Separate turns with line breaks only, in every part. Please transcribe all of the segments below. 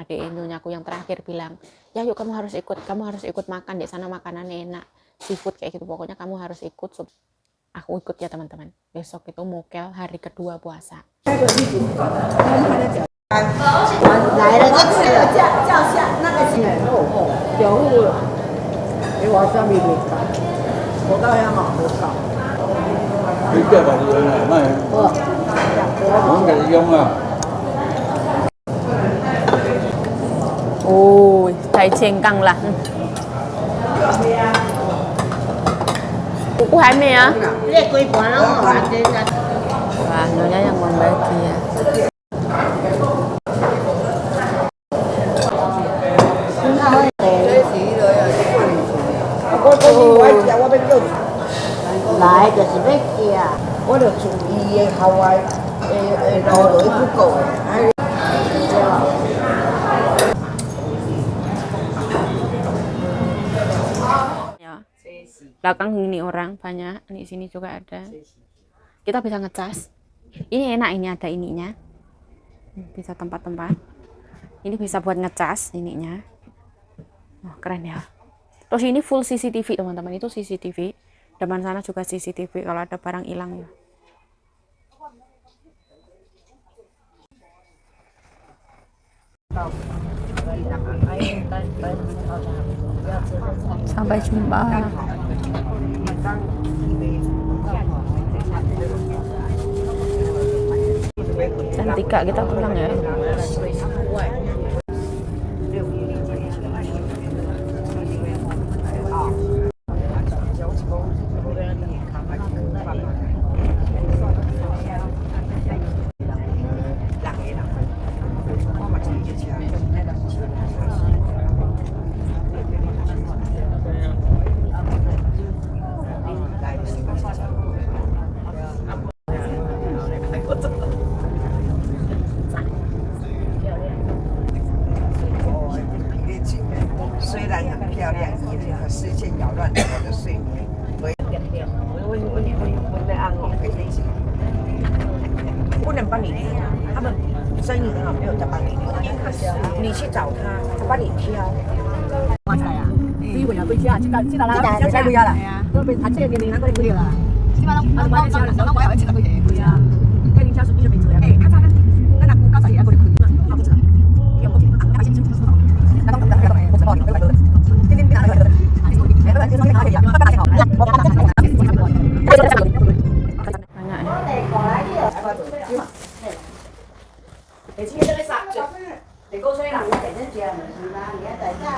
adik Indonyaku yang terakhir bilang, ya yuk kamu harus ikut makan di sana, makanannya enak, seafood kayak gitu, pokoknya kamu harus ikut. Aku ikut ya teman-teman. Besok itu mokel hari kedua puasa.
来了就吃了，叫下那个是有户了，给我上面给他，我到要嘛我搞。
你这把人来卖，我给你用啊。
Ôi, thấy trên căng là Kuku hai mẹ á? Wah, nyonya yang membagi ya.
Lại就是要吃啊，我就注意的校外路落去不够的。
Belakang ini orang banyak, di sini juga ada. Kita bisa ngecas. Ini enak, ini ada ininya. Bisa tempat-tempat. Ini bisa buat ngecas ininya. Oh, keren ya. Terus ini full CCTV teman-teman, itu CCTV. Depan sana juga CCTV kalau ada barang hilang ya. Sampai jumpa. Jam 3 kita pulang ya.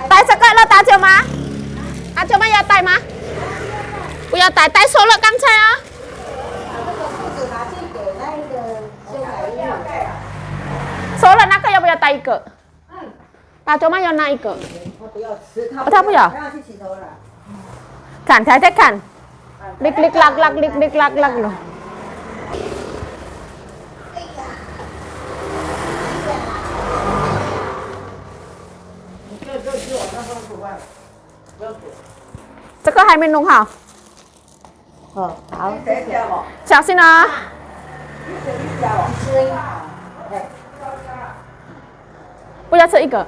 Tay sợi là ta chưa má? À chưa má giờ tay má? Bây giờ tay số lượng căng xe á? Số là nát cái bây giờ tay cỡ. Ta cho má giờ này cỡ. Ở tháp bây giờ? Cản thái thích cản. Lick lick lắc lắc lick lick lắc lắc rồi. Chắc có 2 menu hả? Chào xin à. Bây giờ吃一个。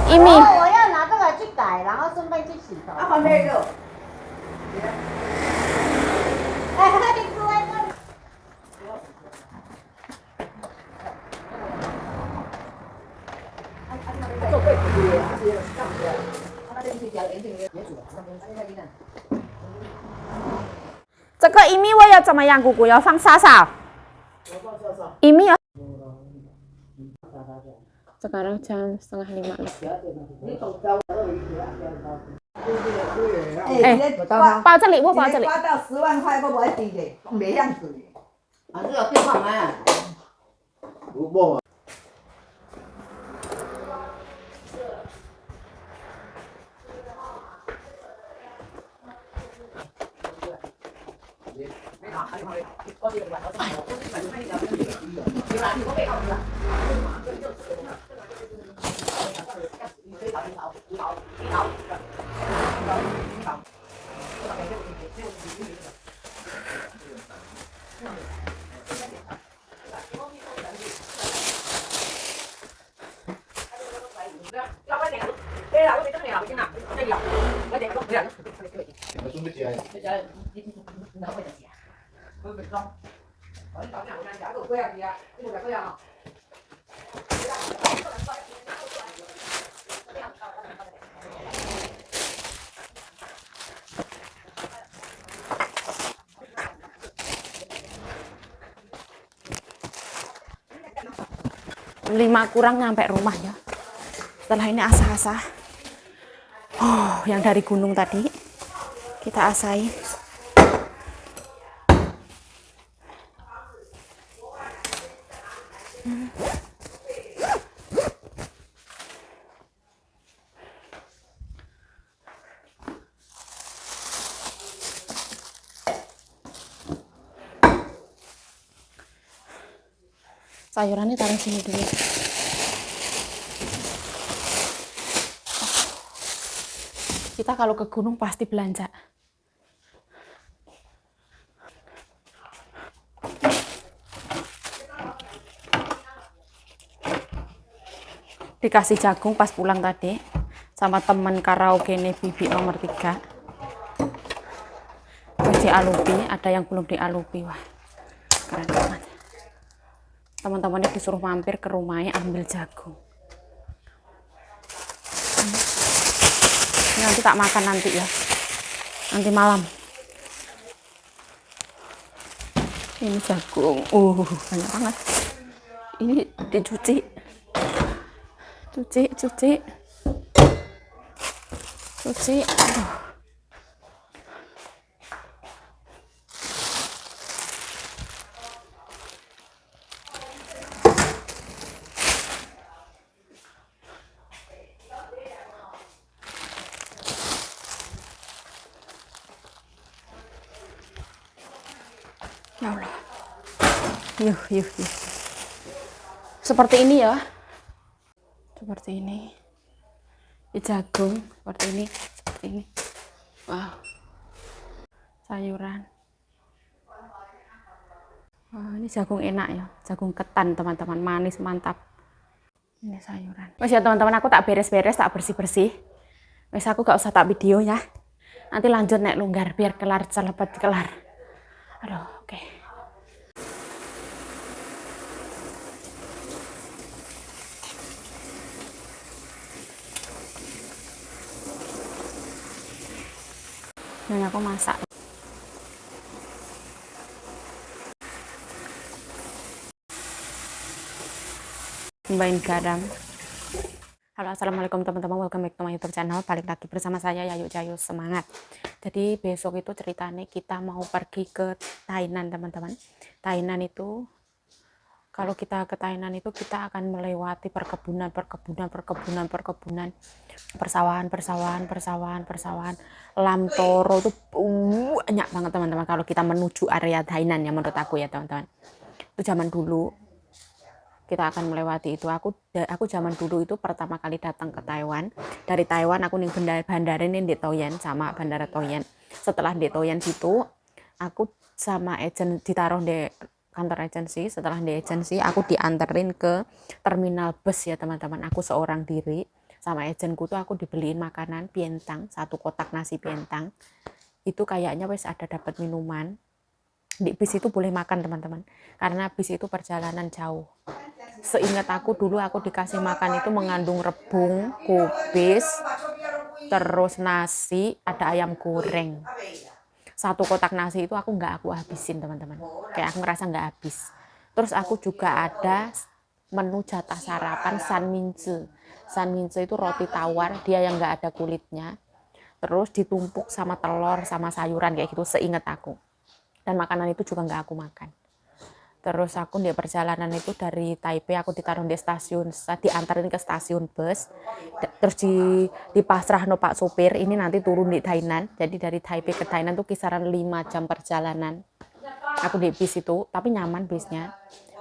一米。
我要拿这个去改，然后顺便去洗头。啊，还没有。哎，你坐在这里。
这个一米我要怎么样？姑姑要放沙沙。一米要。Sekarang jam 4:30 包这里，我包这里。
刮到10万块，我不会低的，没样子的。啊，这个电话吗？
不报啊。
Ôi 5 kurang nyampe rumah ya. Setelah ini asah-asah. Yang dari gunung tadi kita asahin. Sayurannya taruh sini dulu. Kita kalau ke gunung pasti belanja. Dikasih jagung pas pulang tadi sama teman karaoke nih Bibi nomor 3. Terus dialupi, ada yang belum dialupi. Wah, keren banget. Teman-temannya disuruh mampir ke rumahnya ambil jagung. Ini nanti tak makan nanti ya, nanti malam. Ini jagung, banyak banget. Ini dicuci, cuci. Ya Allah. Yuh. Seperti ini ya. Seperti ini. Jagung seperti ini. Wow. Sayuran. Wah, ini jagung enak ya. Jagung ketan, teman-teman, manis mantap. Ini sayuran. Wes ya teman-teman, aku tak beres-beres, tak bersih-bersih. Wes aku gak usah tak video ya. Nanti lanjut nek longgar biar kelar celepet kelar. Aduh, oke. Dan aku masak. Tambahin garam. Halo, assalamualaikum teman-teman, welcome back to my YouTube channel. Balik lagi bersama saya Yayu Jayu, semangat. Jadi besok itu ceritanya kita mau pergi ke Tainan, teman-teman. Tainan itu, kalau kita ke Tainan itu kita akan melewati perkebunan, persawahan, lam toro itu banyak banget teman-teman. Kalau kita menuju area Tainan ya, menurut aku ya teman-teman. Itu zaman dulu kita akan melewati itu. Aku zaman dulu itu pertama kali datang ke Taiwan. Dari Taiwan aku nih bandara ini di Toyen, sama bandara Toyen. Setelah di Toyen itu aku sama agent ditaruh di kantor agensi. Setelah di agensi aku dianterin ke terminal bus ya teman-teman. Aku seorang diri sama agentku tuh aku dibeliin makanan pientang, 1 kotak nasi pientang. Itu kayaknya wes ada dapat minuman. Di bis itu boleh makan teman-teman, karena bis itu perjalanan jauh. Seingat aku dulu aku dikasih makan itu mengandung rebung, kubis, terus nasi, ada ayam goreng. 1 kotak nasi itu aku habisin teman-teman, kayak aku ngerasa nggak habis. Terus aku juga ada menu jatah sarapan sanminze itu roti tawar, dia yang nggak ada kulitnya, terus ditumpuk sama telur sama sayuran kayak gitu seingat aku. Dan makanan itu juga nggak aku makan. Terus aku di perjalanan itu dari Taipei aku ditaruh di stasiun, diantarin ke stasiun bus, terus di pasrah no Pak sopir, ini nanti turun di Tainan. Jadi dari Taipei ke Tainan tuh kisaran 5 jam perjalanan. Aku di bis itu, tapi nyaman bisnya.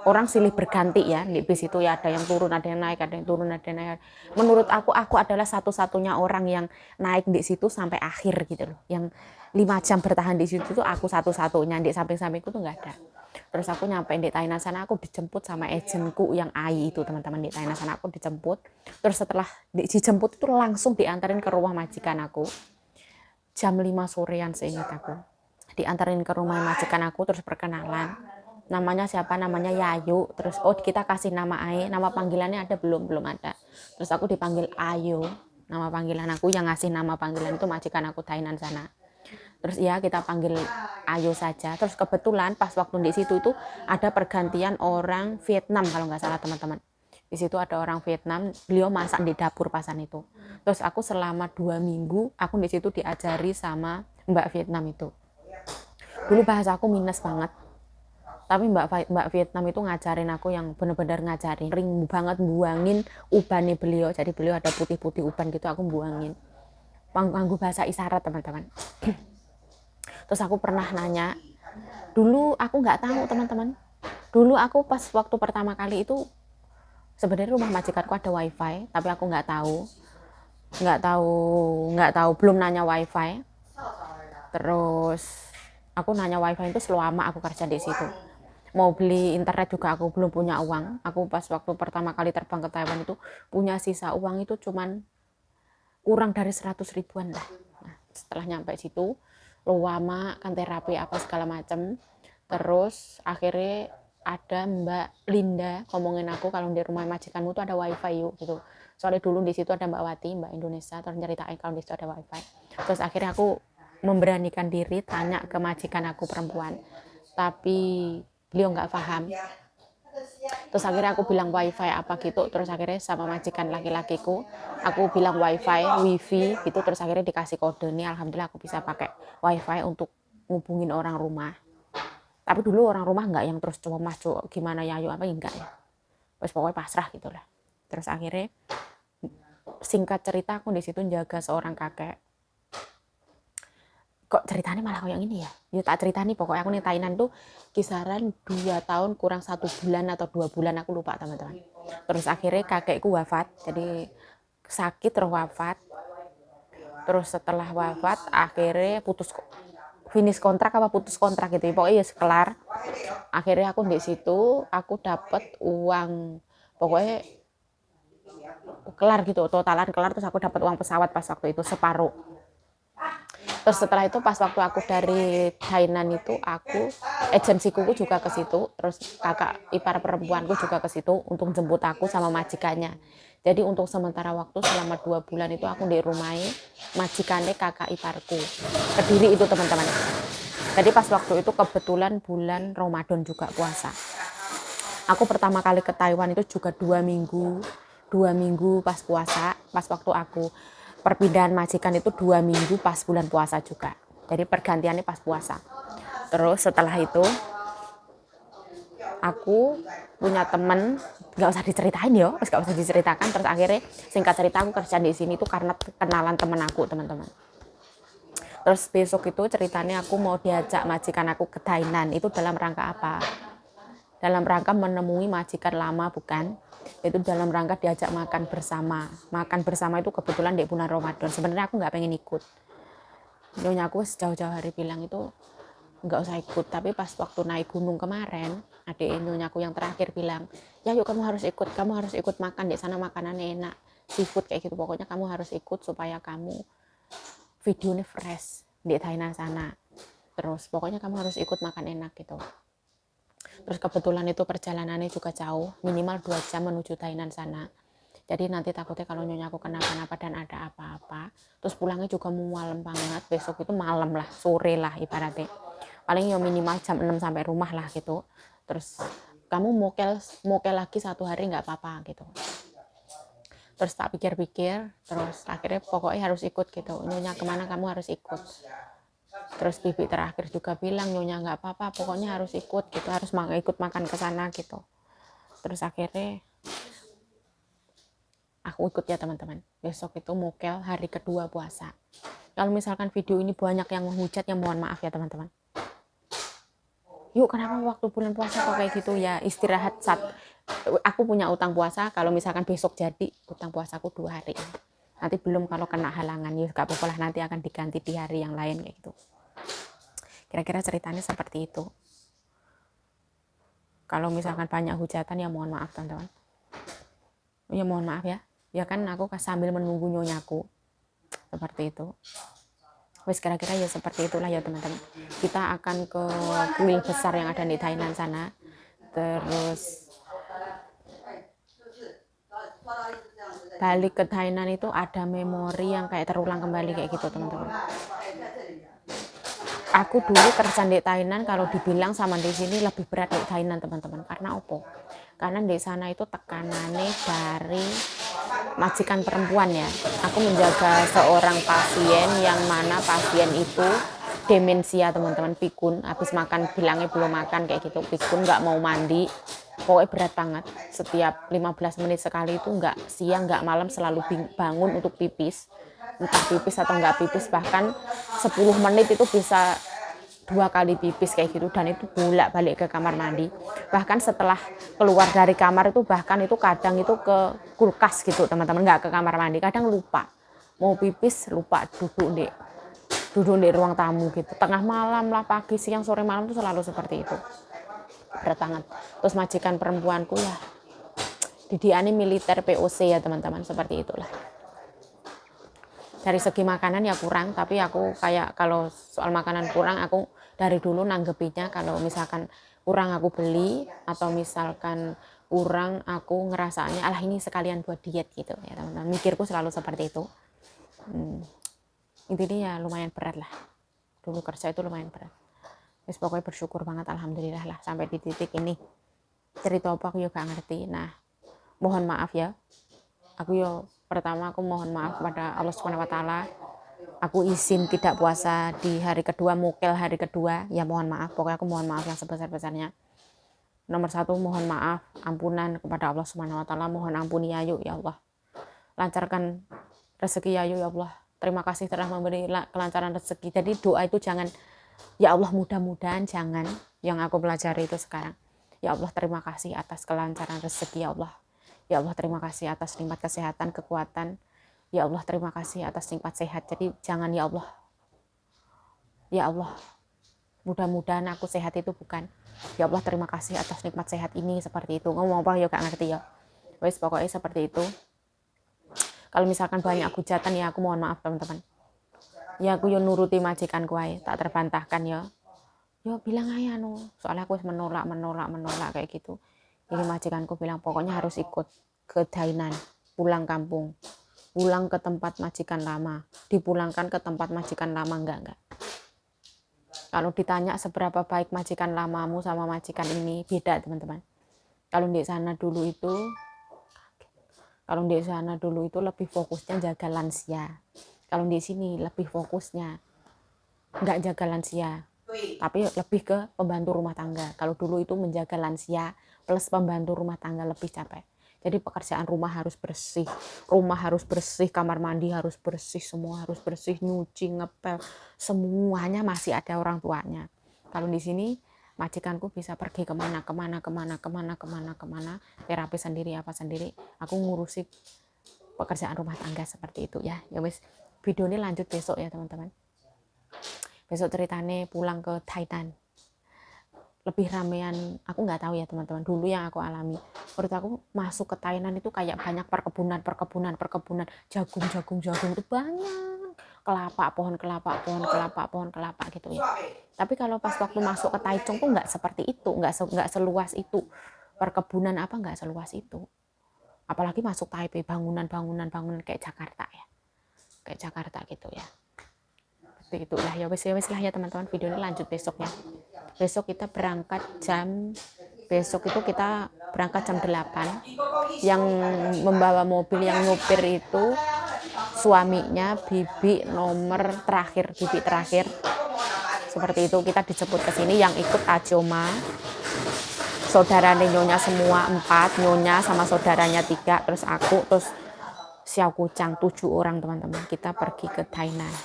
orang silih berganti ya di bis itu, ya ada yang turun, ada yang naik, ada yang turun, ada yang naik. Menurut aku adalah satu-satunya orang yang naik di situ sampai akhir gitu loh. Yang 5 jam bertahan di situ tuh aku satu-satunya, di samping-sampingku tuh nggak ada. Terus aku nyampe di Thailand sana, aku dijemput sama agenku yang AI itu, teman-teman. Di Thailand sana aku dijemput. Terus setelah dijemput itu langsung diantarin ke rumah majikan aku. Jam 5 sorean seingat aku. Diantarin ke rumah majikan aku, terus perkenalan. Namanya siapa? Namanya Yayu. Terus kita kasih nama Ai, nama panggilannya ada belum ada. Terus aku dipanggil Ayu, nama panggilan aku. Yang ngasih nama panggilan itu majikan aku Thailand sana. Terus ya kita panggil Ayu saja. Terus kebetulan pas waktu di situ itu ada pergantian orang Vietnam kalau nggak salah teman-teman. Di situ ada orang Vietnam, beliau masak di dapur pasan itu. Terus aku selama 2 minggu aku di situ diajari sama Mbak Vietnam itu. Dulu bahasa aku minus banget, tapi Mbak Vietnam itu ngajarin aku yang bener-bener ngajarin, ring banget buangin uban nih beliau. Jadi beliau ada putih-putih uban gitu, aku buangin nganggo bahasa isyarat teman-teman. Terus aku pernah nanya, dulu aku nggak tahu teman-teman, dulu aku pas waktu pertama kali itu sebenarnya rumah majikanku ada wifi, tapi aku nggak tahu, belum nanya wifi. Terus aku nanya wifi itu selama aku kerja di situ. Mau beli internet juga aku belum punya uang. Aku pas waktu pertama kali terbang ke Taiwan itu punya sisa uang itu cuman kurang dari 100 ribuan lah. Nah, setelah nyampe situ lama kan terapi apa segala macam. Terus akhirnya ada Mbak Linda ngomongin aku kalau di rumah majikanmu tuh ada wifi yuk gitu. Soalnya dulu di situ ada Mbak Wati, Mbak Indonesia, terus nyeritain kalau di situ ada wifi. Terus akhirnya aku memberanikan diri tanya ke majikan aku perempuan, tapi beliau nggak paham. Terus akhirnya aku bilang wifi apa gitu, terus akhirnya sama majikan laki-lakiku aku bilang wifi gitu, terus akhirnya dikasih kode. Nih alhamdulillah aku bisa pakai wifi untuk ngubungin orang rumah. Tapi dulu orang rumah nggak yang terus coba gimana ya, ayo apa enggak ya, terus pokoknya pasrah gitulah. Terus akhirnya singkat cerita aku di situ jaga seorang kakek. Kok ceritanya malah kayak ini ya? Ya tak cerita nih, pokoknya aku nih Thailand tuh kisaran 2 tahun kurang 1 bulan atau 2 bulan aku lupa teman-teman. Terus akhirnya kakekku wafat, jadi sakit terus wafat. Terus setelah wafat akhirnya finish kontrak apa putus kontrak gitu, pokoknya ya kelar. Akhirnya aku di situ aku dapat uang, pokoknya kelar gitu, totalan kelar. Terus aku dapat uang pesawat pas waktu itu separuh. Terus setelah itu pas waktu aku dari Thailand itu aku agensiku juga ke situ, terus kakak ipar perempuanku juga ke situ untuk jemput aku sama majikannya. Jadi untuk sementara waktu selama 2 bulan itu aku di rumahnya majikannya kakak iparku. Kediri itu teman-teman. Jadi pas waktu itu kebetulan bulan Ramadan juga puasa. Aku pertama kali ke Taiwan itu juga 2 minggu pas puasa, pas waktu aku perpindahan majikan itu 2 minggu pas bulan puasa juga. Jadi pergantiannya pas puasa. Terus setelah itu aku punya temen, nggak usah diceritain ya, nggak usah diceritakan. Terus akhirnya singkat cerita aku kerja di sini tuh karena kenalan temen aku teman-teman. Terus besok itu ceritanya aku mau diajak majikan aku ke Thailand. Itu dalam rangka apa? Dalam rangka menemui majikan lama bukan? Itu dalam rangka diajak makan bersama. Makan bersama itu kebetulan di bulan Ramadan. Sebenarnya aku nggak pengen ikut. Nyonya aku sejauh-jauh hari bilang itu nggak usah ikut. Tapi pas waktu naik gunung kemarin, adik nyonya aku yang terakhir bilang, ya yuk kamu harus ikut makan di sana, makanannya enak, seafood kayak gitu. Pokoknya kamu harus ikut supaya kamu videonya fresh di Thailand sana. Terus pokoknya kamu harus ikut makan enak gitu. Terus kebetulan itu perjalanannya juga jauh, minimal 2 jam menuju Thailand sana. Jadi nanti takutnya kalau nyonya aku kenapa-napa dan ada apa-apa, terus pulangnya juga malam banget. Besok itu malam lah, sore lah ibaratnya. Paling ya minimal jam 6 sampai rumah lah gitu. Terus kamu mokel lagi 1 hari nggak apa-apa gitu. Terus tak pikir-pikir, terus akhirnya pokoknya harus ikut gitu. Nyonya kemana kamu harus ikut. Terus bibi terakhir juga bilang, nyonya nggak apa-apa, pokoknya harus ikut gitu, harus ikut makan ke sana gitu. Terus akhirnya aku ikut ya teman-teman. Besok itu mokel hari kedua puasa. Kalau misalkan video ini banyak yang menghujat, ya mohon maaf ya teman-teman. yuk kenapa waktu bulan puasa kok kayak gitu ya, istirahat saat aku punya utang puasa. Kalau misalkan besok jadi utang puasaku 2 hari, nanti belum kalau kena halangan ya gak apa-apa lah, nanti akan diganti di hari yang lain kayak gitu. Kira-kira ceritanya seperti itu. Kalau misalkan banyak hujatan ya mohon maaf teman-teman, ya mohon maaf ya kan aku sambil menunggu nyonyaku seperti itu. Wes kira-kira ya seperti itulah ya teman-teman. Kita akan ke kuil besar yang ada di Thailand sana. Terus balik ke Thailand itu ada memori yang kayak terulang kembali kayak gitu teman-teman. Aku dulu kerja di Thailand, kalau dibilang sama di sini lebih berat di Thailand teman-teman. Karena opo? Karena di sana itu tekanannya dari majikan perempuan ya. Aku menjaga seorang pasien yang mana pasien itu demensia teman-teman, pikun, habis makan bilangnya belum makan kayak gitu, pikun, nggak mau mandi, pokoknya berat banget. Setiap 15 menit sekali itu nggak siang nggak malam selalu bangun untuk pipis, entah pipis atau nggak pipis, bahkan 10 menit itu bisa 2 kali pipis kayak gitu, dan itu bolak balik ke kamar mandi. Bahkan setelah keluar dari kamar itu bahkan itu kadang itu ke kulkas gitu teman-teman, nggak ke kamar mandi, kadang lupa mau pipis, lupa duduk di ruang tamu gitu, tengah malam lah, pagi, siang, sore, malam itu selalu seperti itu, berat banget. Terus majikan perempuanku ya didiane militer POC ya teman-teman, seperti itulah. Dari segi makanan ya kurang, tapi aku kayak kalau soal makanan kurang aku dari dulu nanggepinya kalau misalkan kurang aku beli, atau misalkan kurang aku ngerasanya alah ini sekalian buat diet gitu ya teman-teman. Mikirku selalu seperti itu. Intinya ya lumayan berat lah, dulu kerja itu lumayan berat. Terus pokoknya bersyukur banget alhamdulillah lah sampai di titik ini. Cerita apa aku juga ngerti. Nah mohon maaf ya, aku pertama aku mohon maaf kepada Allah Subhanahu wa taala. Aku izin tidak puasa di hari kedua, mukel hari kedua, ya mohon maaf, pokoknya aku mohon maaf yang sebesar-besarnya. Nomor 1 mohon maaf, ampunan kepada Allah Subhanahu wa taala, mohon ampuni Yayu ya Allah. Lancarkan rezeki Yayu ya Allah. Terima kasih telah memberi kelancaran rezeki. Jadi doa itu jangan ya Allah mudah-mudahan, jangan, yang aku pelajari itu sekarang. Ya Allah terima kasih atas kelancaran rezeki ya Allah. Ya Allah terima kasih atas nikmat kesehatan, kekuatan. Ya Allah terima kasih atas nikmat sehat. Jadi jangan ya Allah. Ya Allah mudah-mudahan aku sehat itu bukan. Ya Allah terima kasih atas nikmat sehat ini, seperti itu. Ngomong apa ya gak ngerti ya. Wes pokoknya seperti itu. Kalau misalkan banyak hujatan ya aku mohon maaf teman-teman. Ya aku nuruti majikanku ae, tak terbantahkan ya. Yo bilang aja soalnya aku menolak kayak gitu. Jadi majikanku bilang pokoknya harus ikut ke Thailand, pulang kampung, pulang ke tempat majikan lama, dipulangkan ke tempat majikan lama, enggak. Kalau ditanya seberapa baik majikan lamamu sama majikan ini, beda teman-teman. Kalau di sana dulu itu lebih fokusnya jaga lansia. Kalau di sini lebih fokusnya enggak jaga lansia, tapi lebih ke pembantu rumah tangga. Kalau dulu itu menjaga lansia plus pembantu rumah tangga, lebih capek. Jadi pekerjaan rumah harus bersih, kamar mandi harus bersih, semua harus bersih, nyuci, ngepel, semuanya masih ada orang tuanya. Kalau di sini majikanku bisa pergi kemana, terapi sendiri, apa sendiri, aku ngurusi pekerjaan rumah tangga seperti itu ya. Ya wis, video ini lanjut besok ya teman-teman. Besok ceritanya pulang ke Thailand. Lebih ramean, aku nggak tahu ya teman-teman, dulu yang aku alami, menurut aku masuk ke Thailand itu kayak banyak perkebunan, jagung itu banyak, pohon kelapa gitu ya. Tapi kalau pas waktu masuk ke Taichung tuh nggak seperti itu, nggak seluas itu, perkebunan apa nggak seluas itu. Apalagi masuk Taipei, bangunan kayak Jakarta ya, kayak Jakarta gitu ya. Seperti itulah ya wes lah ya teman-teman, video ini lanjut besok ya. Besok itu kita berangkat jam 8. Yang membawa mobil, yang nyopir itu suaminya bibi terakhir. Seperti itu, kita dijemput ke sini. Yang ikut Ajoma, saudara nyonya semua 4, nyonya sama saudaranya 3, terus aku, terus Xiao Kucang, 7 orang teman-teman. Kita pergi ke Thailand.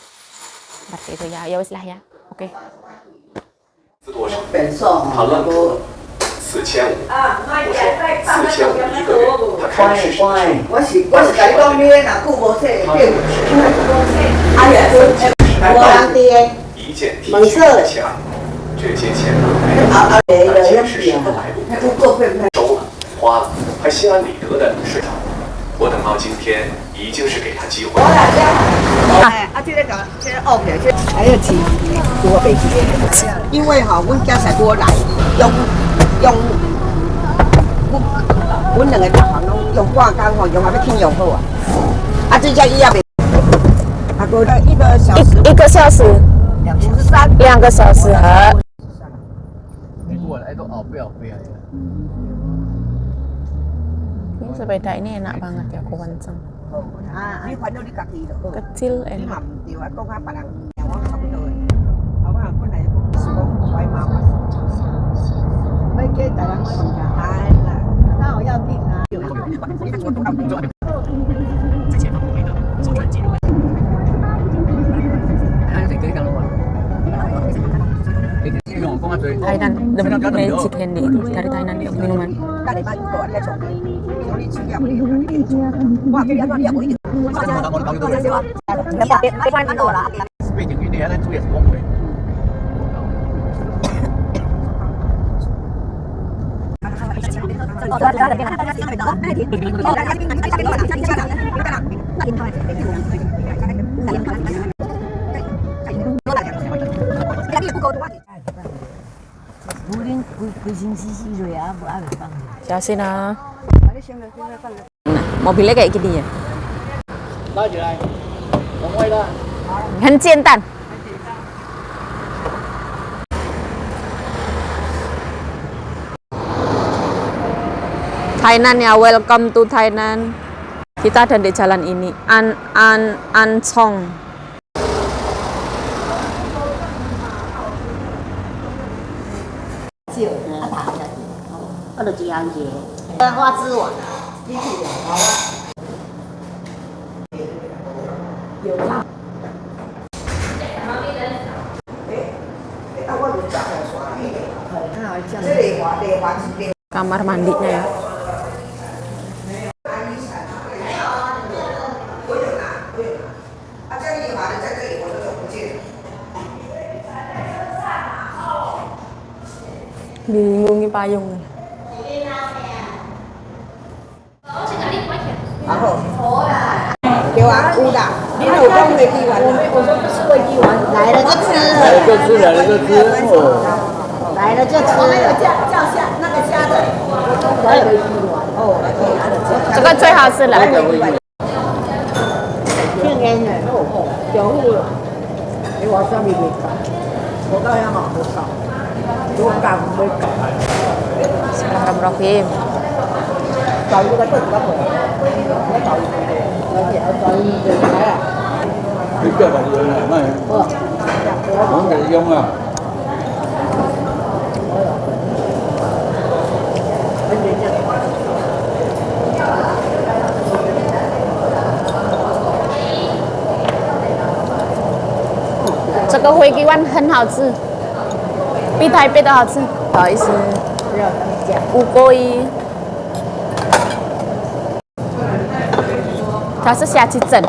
Seperti itu ya. Ya wes lah ya. Oke.
多少？
本寿
他愣住了。4500。我说4500一个月，他开始试试。
我是甲你讲，你若久无洗，变啊呀，无人滴。
一件 T 恤起来，这些钱他坚持什么来路？收了，花了，还心安理得的睡着。我等到今天，已经是给他机会。
这个OK，还要钱多备钱，因为哈，阮家才多来，用，阮两个大行拢用半工吼，用还要听用好啊。这家伊也袂，过了1个小时
1个小时
，53。
2个小时和。
Itu alfi-alfi aja.
Ini sepeda ini enak banget ya, aku kenceng. Kecil enak. Thailand, the magic candy itu dari Thailand ya, minuman. Jelasin ah. Mobilnya kayak gini ya.
拉起来，往外拉。
很简单。Thailand ya, welcome to Thailand. Kita ada di jalan ini, An Chong.
花枝丸，有汤。
Kamar mandinya ya. Bingung nih payung.
有啊，有啦。你有讲飞机丸？我说不是飞机丸，来了就吃。
来了就吃，来了就吃。哦。
来了就吃。我们有叫虾，那个虾的。还有飞机丸。哦，
这个最好吃了。
天然的，有户了。你话啥物味？我到遐嘛好搞，我搞唔会搞。
Bismillahirrahmanirrahim.
搞一个豆子个火，我搞一个，我搞一个来啊。
你不要把这个买卖。
哦。
我们给用啊。
这个回鸡丸很好吃，比台北的好吃。不好意思，乌龟，它是虾去蒸。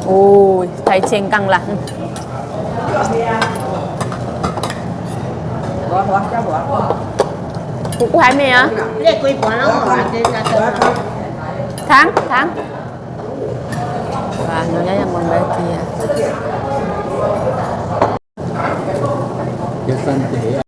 哦，太健康了。姑姑还没啊？Thang. Wah, nyonya yang membagi ya.
Ya santai ya.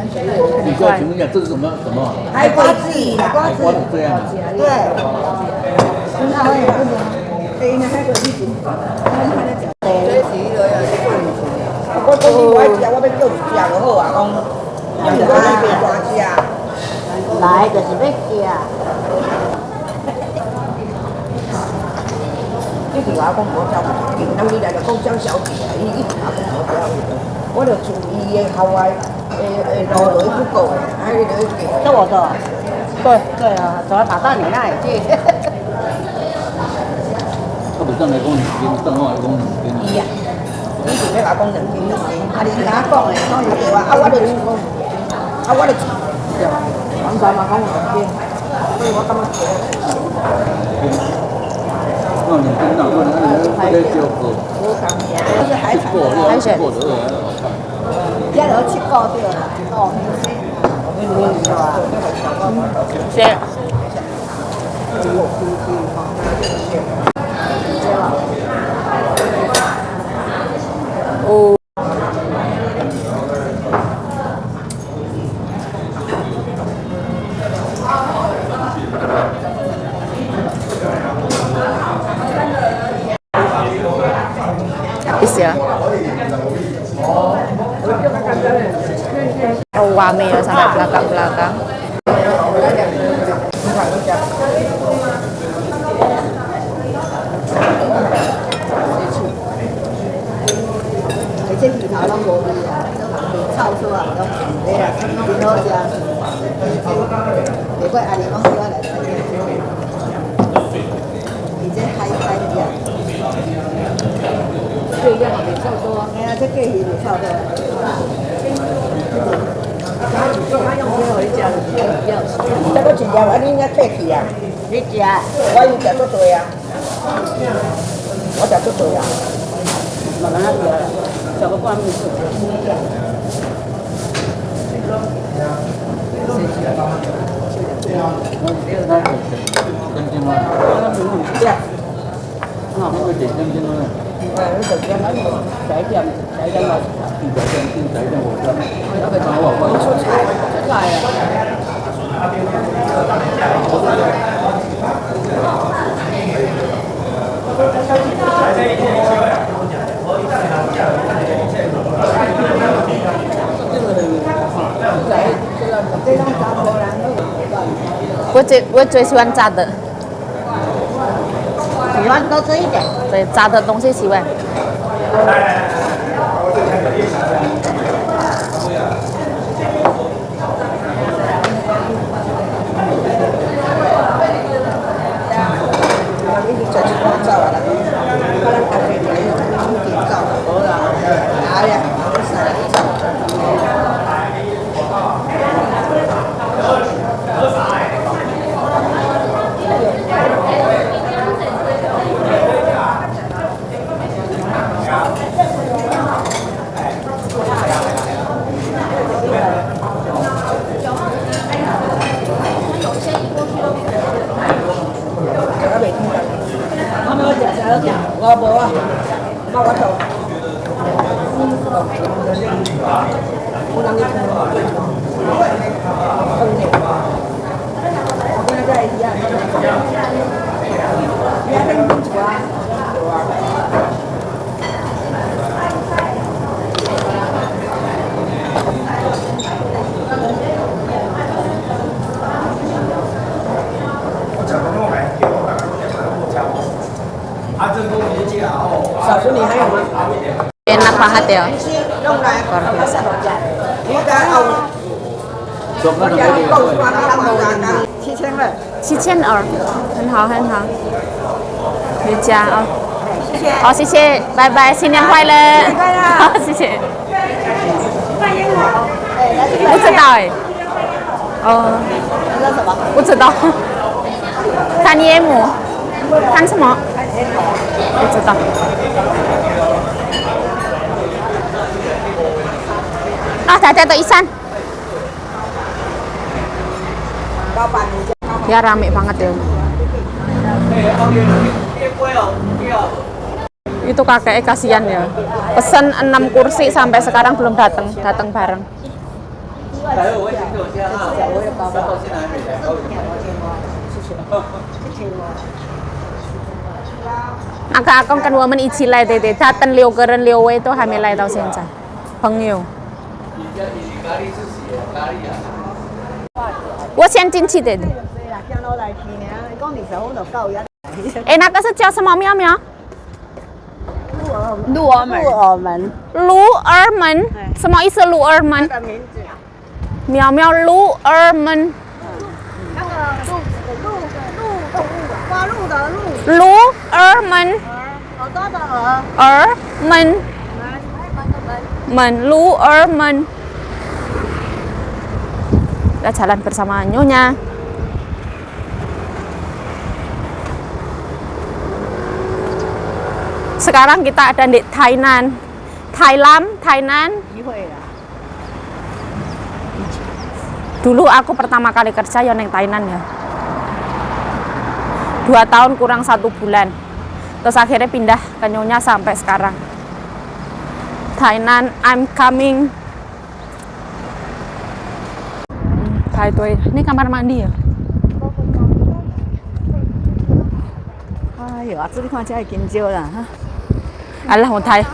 你过来请问一下，这是什么？
海瓜子，海瓜子，
瓜子这样的。
对。对，那海瓜子是。这是迄个呀，我讲你我爱食，我要叫一只就好啊，讲。你唔讲你别大只。来就是要食。你是我讲无交警，人伊来就讲张小姐，伊一直讲无交警，我就注意的校外路路不够，还有那个给我的，对对啊，怎么打到你那里去？
他不上来讲两斤，上来讲2斤。
伊啊，你是要甲讲2斤，啊你甲讲的，讲是对啊，我就讲，我就对，刚才嘛讲2斤，所以我感觉。
2斤那可能那个就过。
都是海产，
海鲜。
现在都吃过对了，哦，
谢。哦。Habis ya. Oh, rame ya sampai belakang-belakang.
这鱼头拢无味啊，臭出来拢对啊，真好食。袂过阿姨讲叫我来吃，伊这海呀，对呀，袂臭多，哎呀，这过鱼袂臭多。他用这回家，这个真正我你应该客气啊。你食？我有食足多啊，我食足多啊。慢慢食啦。小个罐面是。
我最喜欢炸的，
喜欢多吃一点。
对，炸的东西喜欢。
我无啊，我做。我人去看，我今日在伊啊，你还等不住啊？小叔，你还有吗
？Enak banget ya.
Luar biasa. Chị Chen rồi.
7000，很好很好。回家哦。好，谢谢，拜拜，新年快乐。好，谢谢。不知道哎。哦。不知道。看夜幕，看什么？不知道。Ah, hati-hati Isan. Ya rame banget ya. Itu kakeknya kasihan ya. Pesan 6 kursi sampai sekarang belum datang bareng.
还有我请酒先啊，3号现在还没来，高
Aka akong kan woman ichilai tete, tatan liu keren liu wei to hamil lai tau senja. Pengyu. 我先进去的。哎，那个是叫什么喵喵？
鹿儿门，
鹿儿门，什么意思？鹿儿门？喵喵鹿儿门。
花鹿的鹿，
鹿儿门。
耳朵的耳，
儿门。门鹿儿门。Kita jalan bersama Nyonya. Sekarang kita ada di Thailand. Thailand. Dulu aku pertama kali kerja yang Thailand ya. 2 tahun kurang 1 bulan. Terus akhirnya pindah ke Nyonya sampai sekarang. Thailand, I'm coming. Ini kamar mandi ya?
Ayo, aku ini macam kinjau lah.
Alah, mau Thai.